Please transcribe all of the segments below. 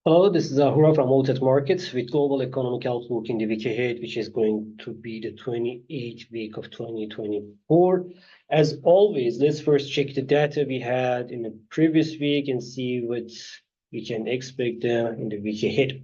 Hello, this is Ahura from Altet Markets with global economic outlook in the week ahead, which is going to be the 28th week of 2024. As always, let's first check the data we had in the previous week and see what we can expect in the week ahead.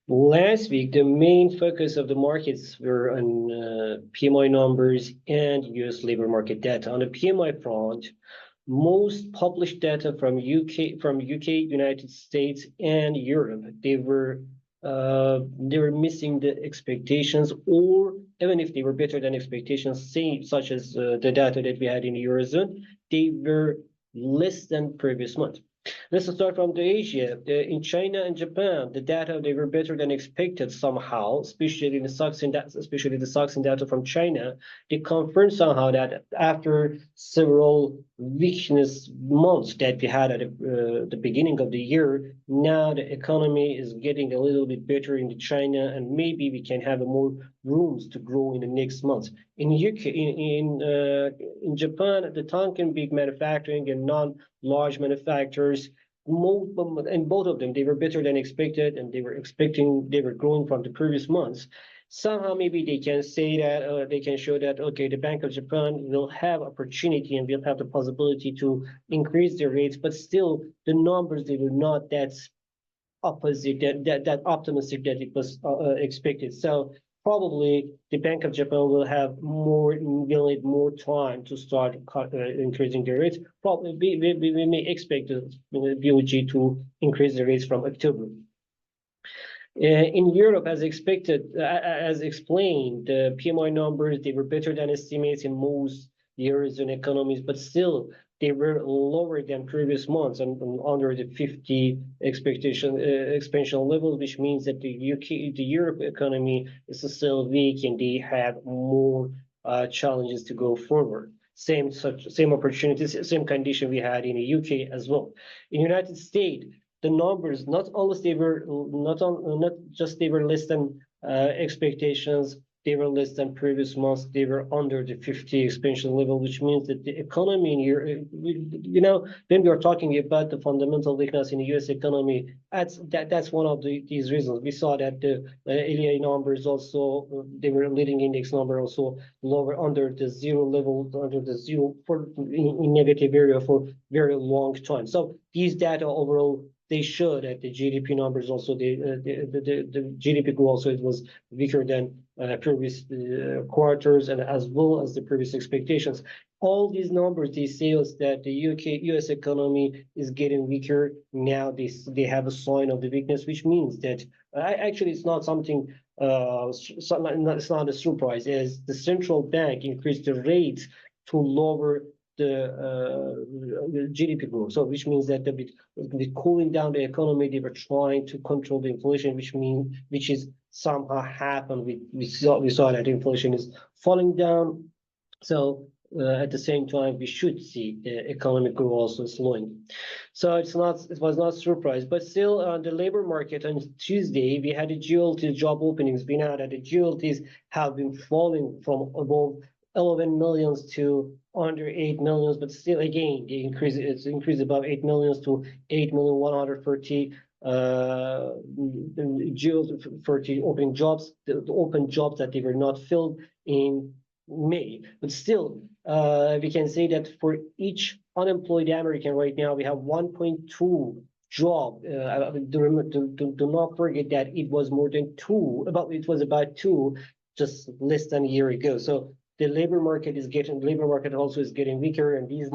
Last week, the main focus of the markets were on PMI numbers and US labor market data. On the PMI front, most published data from UK, United States, and Europe, they were missing the expectations, or even if they were better than expectations, such as the data that we had in the Eurozone, they were less than previous month. Let's start from the Asia. In China and Japan, the data they were better than expected somehow, especially the stocks and data from China. They confirmed somehow that after several weakness months that we had at the beginning of the year, now the economy is getting a little bit better in China, and maybe we can have more rooms to grow in the next months. In UK, in Japan, the Tonkin big manufacturing and non-large manufacturers, and both of them, they were better than expected, and they were growing from the previous months. Somehow, maybe they can say that they can show that okay, the Bank of Japan will have opportunity and will have the possibility to increase their rates, but still the numbers they were not that opposite that optimistic that it was expected. So probably the Bank of Japan will need more time to start increasing the rates. Probably we may expect the BOJ to increase the rates from October. In Europe, as expected, as explained, the PMI numbers, they were better than estimates in most Eurozone economies, but still they were lower than previous months and under the 50 expansion levels, which means that the Europe economy is still weak and they have more challenges to go forward. Same opportunities, same condition we had in the UK as well. In the United States, the numbers not just they were less than expectations, they were less than previous months, they were under the 50 expansion level, which means that the economy in here, when we are talking about the fundamental weakness in the US economy, that's one of these reasons. We saw that the LEI numbers also, they were leading index number also lower under the zero level, in negative area for very long time. So these data overall, they show that the GDP numbers also, the GDP growth also, it was weaker than previous quarters and as well as the previous expectations. All these numbers, they say us that the US economy is getting weaker. Now they have a sign of the weakness, which means that actually it's not something, it's not a surprise, as the central bank increased the rates to lower the GDP growth. So which means that the cooling down the economy, they were trying to control the inflation, which is somehow happened. We saw that inflation is falling down. So at the same time, we should see the economic growth also slowing. So it was not a surprise, but still on the labor market on Tuesday, we had the GLT job openings. We know that the GLTs have been falling from above 11 millions to under 8 millions, but still again, it's increased above 8 millions to 8,130,000 open jobs, the open jobs that they were not filled in May. But still, we can say that for each unemployed American right now, we have 1.2 job. Do not forget that it was more than two, about two just less than a year ago. So the labor market also is getting weaker, and these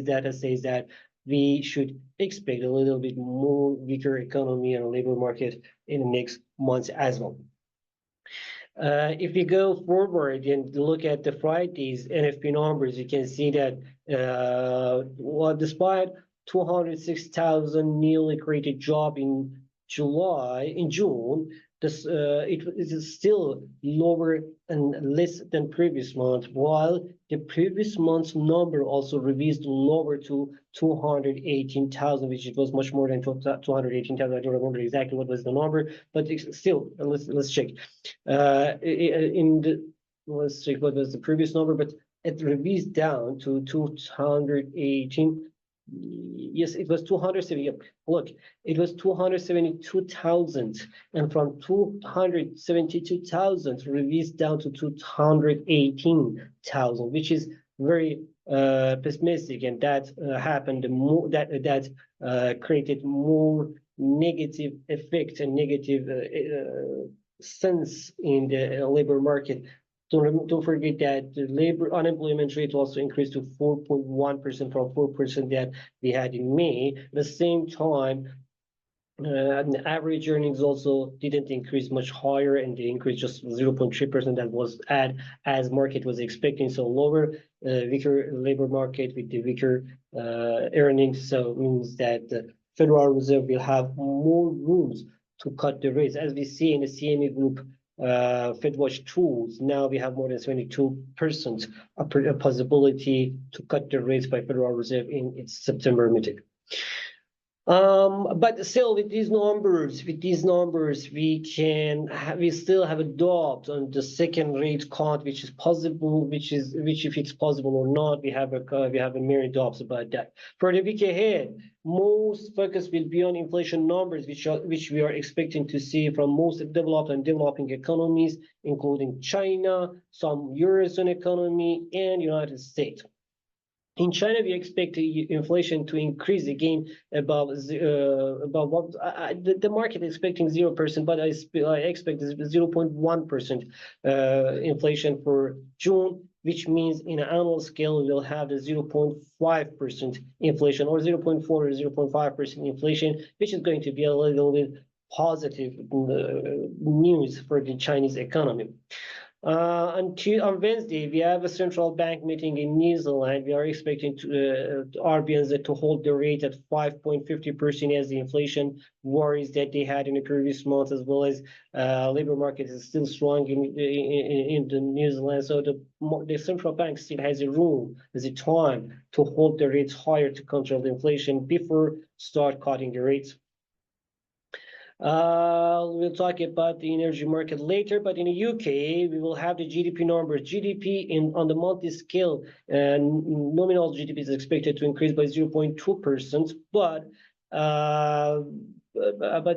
data says that we should expect a little bit more weaker economy and labor market in the next months as well. If we go forward and look at the Friday's NFP numbers, you can see that despite 206,000 newly created job in June, it is still lower and less than previous month, while the previous month's number also revised lower to 218,000, which it was much more than 218,000. I don't remember exactly what was the number, but still, let's check. Let's check what was the previous number, but it revised down to 218. Yes, it was 270. Look, it was 272,000, and from 272,000 released down to 218,000, which is very pessimistic, and that happened more that created more negative effect and negative sense in the labor market. Don't forget that the labor unemployment rate also increased to 4.1% from 4% that we had in May. At the same time, the average earnings also didn't increase much higher, and they increased just 0.3%. That was as market was expecting. So lower, weaker labor market with the weaker earnings. So it means that the Federal Reserve will have more rooms to cut the rates, as we see in the CME Group FedWatch tools. Now we have more than 72% a possibility to cut the rates by Federal Reserve in its September meeting. But still, with these numbers, we still have a doubt on the second rate cut, which is possible, which if it's possible or not, we have a myriad doubts about that. For the week ahead, most focus will be on inflation numbers, which we are expecting to see from most developed and developing economies, including China, some Eurozone economy, and United States. In China, we expect the inflation to increase again above what the market is expecting 0%, but I expect 0.1% inflation for June, which means in an annual scale we'll have the 0.5% inflation, or 0.4 or 0.5% inflation, which is going to be a little bit positive news for the Chinese economy. On Wednesday, we have a central bank meeting in New Zealand. We are expecting RBNZ to hold the rate at 5.50% as the inflation worries that they had in the previous month, as well as labor market is still strong in the New Zealand. So the central bank still has a room, has a time to hold the rates higher to control the inflation before start cutting the rates. We'll talk about the energy market later, but in the UK, we will have the GDP numbers. GDP on the monthly scale, and nominal GDP is expected to increase by 0.2%, but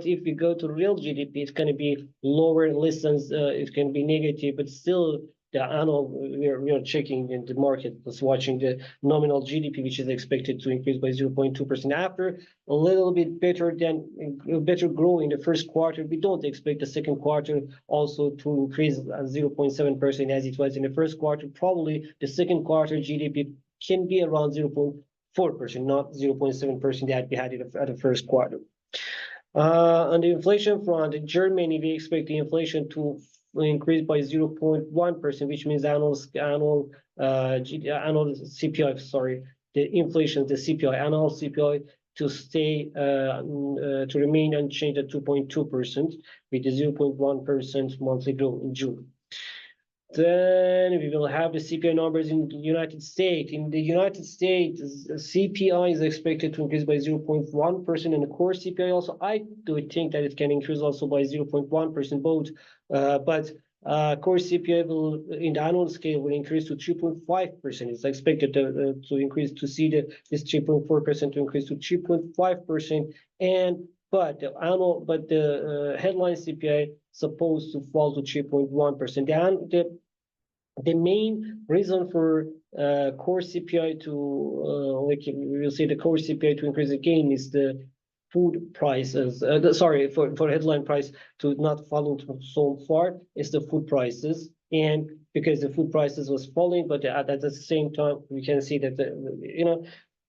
if we go to real GDP, it's going to be lower, less than it's going to be negative, but still the annual, we are checking in the market, was watching the nominal GDP, which is expected to increase by 0.2%. After a little bit better grow in the first quarter, we don't expect the second quarter also to increase 0.7% as it was in the first quarter. Probably the second quarter GDP can be around 0.4%, not 0.7% that we had at the first quarter. On the inflation front, in Germany, we expect the inflation to increase by 0.1%, which means annual CPI, sorry, the inflation, the CPI, annual CPI to stay to remain unchanged at 2.2% with the 0.1% monthly growth in June. Then we will have the CPI numbers in the United States. In the United States, CPI is expected to increase by 0.1%, and the core CPI also, I do think that it can increase also by 0.1% both, but core CPI will, in the annual scale, will increase to 3.5%. It's expected to increase, to see this 3.4% to increase to 3.5%, but the headline CPI supposed to fall to 3.1%. And the main reason for core CPI to like we will say the core CPI to increase again is the food prices. For headline price to not fall so far is the food prices, and because the food prices was falling, but at the same time we can see that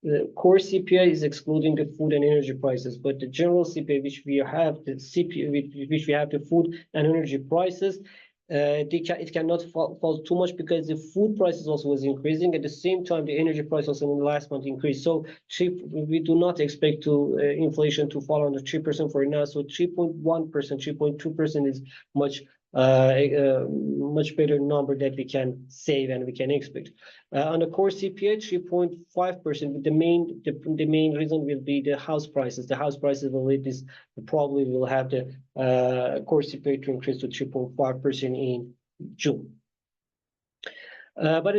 the core CPI is excluding the food and energy prices, but the general CPI, which we have the food and energy prices, it cannot fall too much because the food prices also was increasing. At the same time, the energy price also in the last month increased. So we do not expect inflation to fall under 3% for now. So 3.1%, 3.2% is much better number that we can save and we can expect. On the core CPI, 3.5%. The main reason will be the house prices. The house prices will lead this, probably will have the core CPI to increase to 3.5% in June. But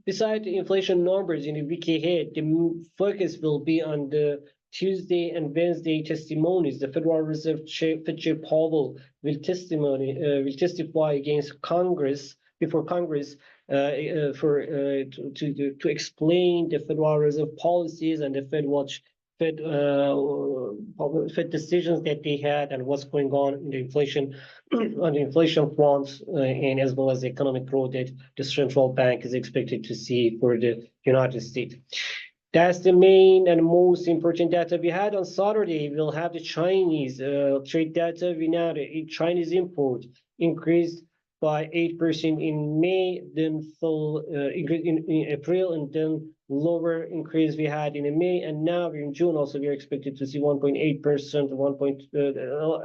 beside the inflation numbers in the week ahead, the focus will be on the Tuesday and Wednesday testimonies. The Federal Reserve Chair, Chair Powell will testify against Congress before Congress to explain the Federal Reserve policies and the Fed decisions that they had and what's going on in the inflation on the inflation front, and as well as the economic growth that the central bank is expected to see for the United States. That's the main and most important data we had on Saturday. We'll have the Chinese trade data. We know the Chinese import increased by 8% in May, then full increase in April, and then lower increase we had in May, and now in June also we are expected to see 1.8%,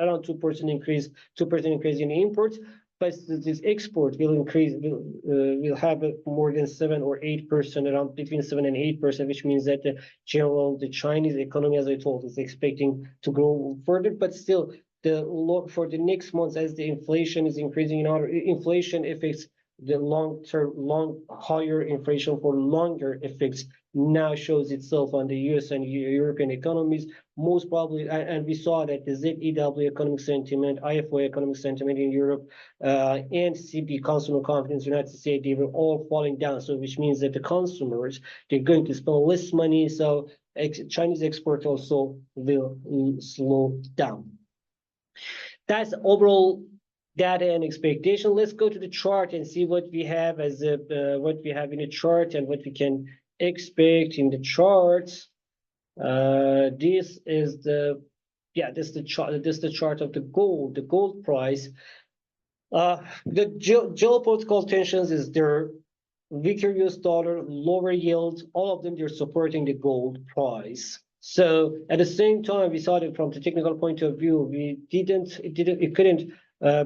around 2% increase, 2% increase in imports. But this export will increase, will have more than 7 or 8%, around between 7 and 8%, which means that the Chinese economy, as I told, is expecting to grow further. But still, for the next months, as the inflation is increasing, in our inflation affects the long higher inflation for longer effects now shows itself on the US and European economies. Most probably, and we saw that the ZEW economic sentiment, IFO economic sentiment in Europe, and CB consumer confidence in the United States, they were all falling down. So which means that the consumers, they're going to spend less money. So Chinese export also will slow down. That's overall data and expectation. Let's go to the chart and see what we have as what we have in the chart and what we can expect in the charts. This is the chart. This is the chart of the gold price. The geopolitical tensions is their weaker US dollar, lower yields, all of them, they're supporting the gold price. So at the same time, we saw that from the technical point of view, it couldn't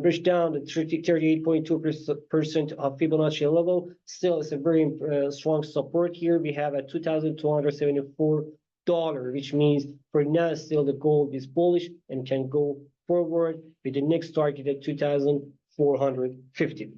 bridge down the 38.2% of Fibonacci level. Still, it's a very strong support here. We have at $2,274, which means for now, still the gold is bullish and can go forward with the next target at 2,450.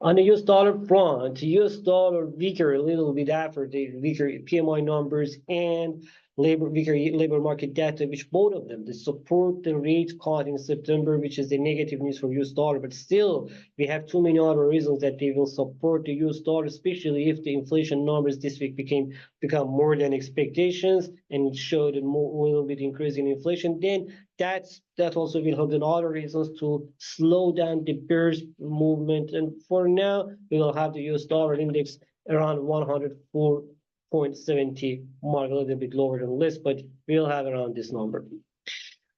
On the US dollar front, US dollar weaker a little bit after the weaker PMI numbers and weaker labor market data, which both of them, they support the rate cut in September, which is the negative news for US dollar. But still, we have too many other reasons that they will support the US dollar, especially if the inflation numbers this week become more than expectations and showed a little bit increase in inflation. Then that also will have other reasons to slow down the bearish movement. And for now, we will have the US dollar index around 104.70 mark, a little bit lower than this, but we'll have around this number.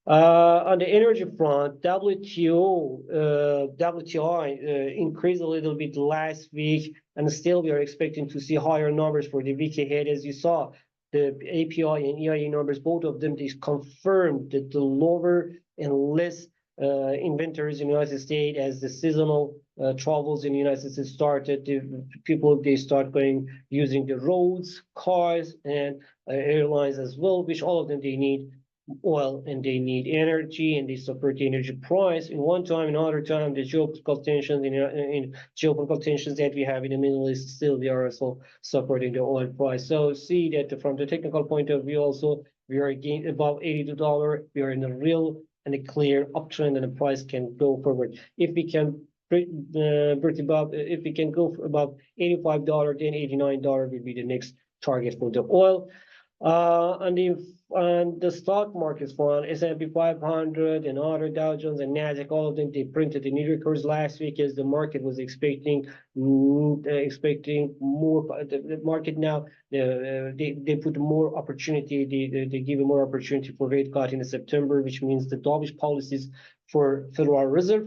On the energy front, WTI increased a little bit last week, and still we are expecting to see higher numbers for the week ahead. As you saw, the API and EIA numbers, both of them, they confirmed that the lower and less inventories in the United States as the seasonal travels in the United States started. They start using the roads, cars, and airlines as well, which all of them, they need oil and they need energy, and they support the energy price. In one time, in another time, the geopolitical tensions in geopolitical tensions that we have in the Middle East, still they are also supporting the oil price. So see that from the technical point of view, also we are again above $82. We are in a real and a clear uptrend, and the price can go forward. If we can if we can go above $85, then $89 will be the next target for the oil. On the stock markets front, S&P 500 and other Dow Jones and Nasdaq, all of them, they printed the new records last week as the market was expecting more. The market now, they put more opportunity, they give more opportunity for rate cut in September, which means the dovish policies for Federal Reserve,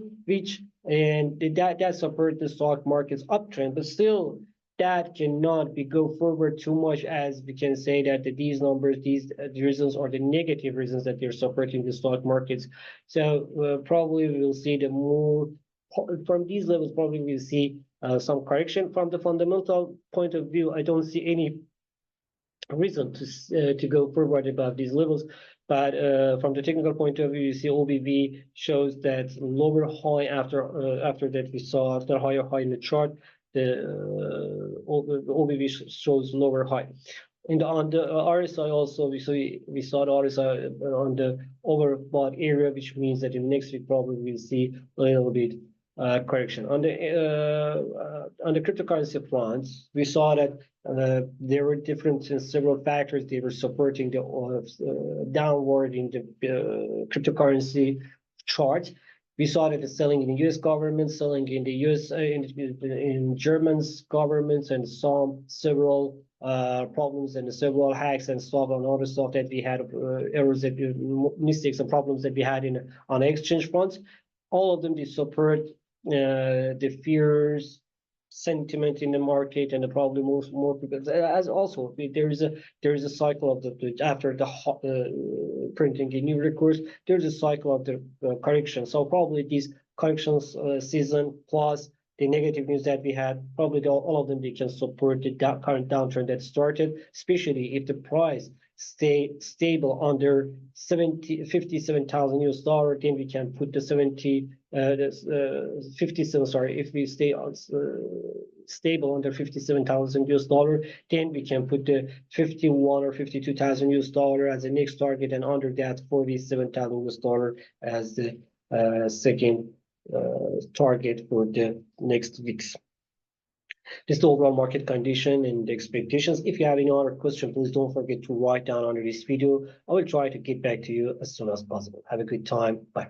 and that support the stock market's uptrend. But still, that cannot go forward too much, as we can say that these numbers, the reasons are the negative reasons that they're supporting the stock markets. So probably we will see from these levels, probably we'll see some correction. From the fundamental point of view, I don't see any reason to go forward above these levels. But from the technical point of view, you see OBV shows that lower high after that we saw after higher high in the chart. the OBV shows lower high. On the RSI also, we saw the RSI on the overbought area, which means that in next week probably we'll see a little bit correction. On the cryptocurrency front, we saw that there were different several factors. They were supporting the downward in the cryptocurrency chart. We saw that it's selling in the U.S. government, selling in the U.S. In German's governments, and several problems and several hacks and stuff and other stuff that we had, errors, mistakes and problems that we had on the exchange front. All of them, they support the fears, sentiment in the market, and probably more people. As also there is a cycle of the after the printing a new records, there's a cycle of the correction. So probably these corrections season plus the negative news that we had, probably all of them, they can support the current downturn that started, especially if the price stay stable under 57,000 US dollar, then we can put the 57, sorry, if we stay on stable under 57,000 US dollar, then we can put the 51 or 52,000 US dollar as the next target, and under that 47,000 US dollar as the second target for the next weeks. This is the overall market condition and the expectations. If you have any other question, please don't forget to write down under this video. I will try to get back to you as soon as possible. Have a good time. Bye.